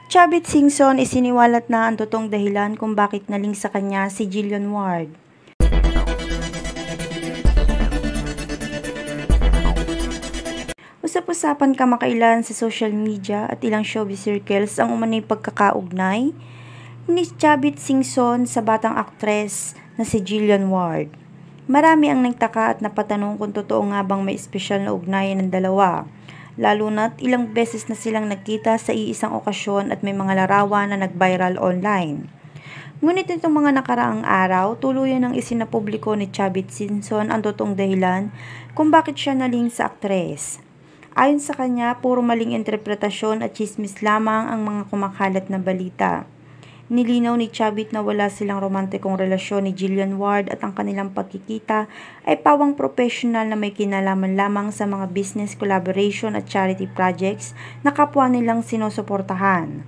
Chavit Singson isiniwalat na ang totoong dahilan kung bakit naling sa kanya si Jillian Ward. Usap-usapan kamakailan sa social media at ilang showbiz circles ang umano'y pagkakaugnay ni Chavit Singson sa batang aktres na si Jillian Ward. Marami ang nagtaka at napatanong kung totoo nga bang may espesyal na ugnayan ng dalawa, lalo na't ilang beses na silang nagkita sa iisang okasyon at may mga larawan na nag-viral online. Ngunit nitong mga nakaraang araw, tuluyan ng isinapubliko ni Chavit Singson ang totoong dahilan kung bakit siya naling sa aktres. Ayon sa kanya, puro maling interpretasyon at chismis lamang ang mga kumakalat na balita. Nilinaw ni Chavit na wala silang romantikong relasyon ni Jillian Ward at ang kanilang pagkikita ay pawang professional na may kinalaman lamang sa mga business collaboration at charity projects na kapwa nilang sinusuportahan.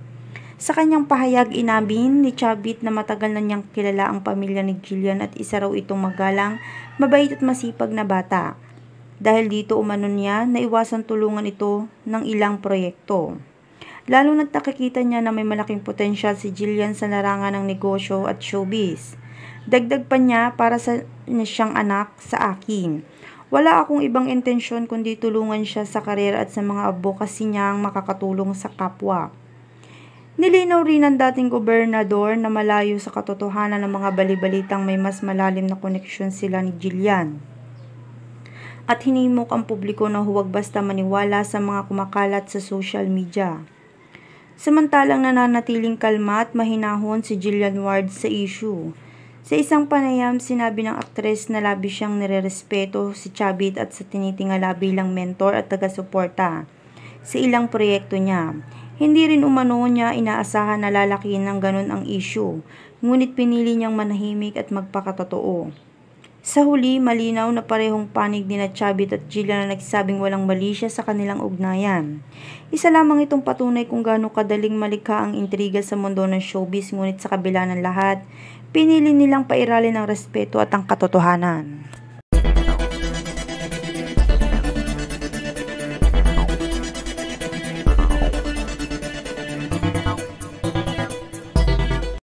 Sa kanyang pahayag, inamin ni Chavit na matagal na niyang kilala ang pamilya ni Jillian at isa raw itong magalang, mabait at masipag na bata. Dahil dito umano niya na iwasan tulungan ito ng ilang proyekto. Lalo na't nakikita niya na may malaking potensyal si Jillian sa larangan ng negosyo at showbiz. Dagdag pa niya, para sa siyang anak sa akin. Wala akong ibang intensyon kundi tulungan siya sa karera at sa mga advocacy niyang makakatulong sa kapwa. Nilinaw rin ng dating gobernador na malayo sa katotohanan ng mga balibalitang may mas malalim na koneksyon sila ni Jillian. At hinimok ang publiko na huwag basta maniwala sa mga kumakalat sa social media. Samantalang nananatiling kalma at mahinahon si Jillian Ward sa issue. Sa isang panayam, sinabi ng aktres na labis siyang nirerespeto si Chavit at sa tinitingala bilang mentor at taga-suporta sa ilang proyekto niya. Hindi rin umano niya inaasahan na lalakihin ng ganun ang issue, ngunit pinili niyang manahimik at magpakatotoo. Sa huli, malinaw na parehong panig ni Chavit at Jillian na nagsabing walang mali siya sa kanilang ugnayan. Isa lamang itong patunay kung gaano kadaling malikha ang intriga sa mundo ng showbiz, ngunit sa kabila ng lahat, pinili nilang pairalin ang respeto at ang katotohanan.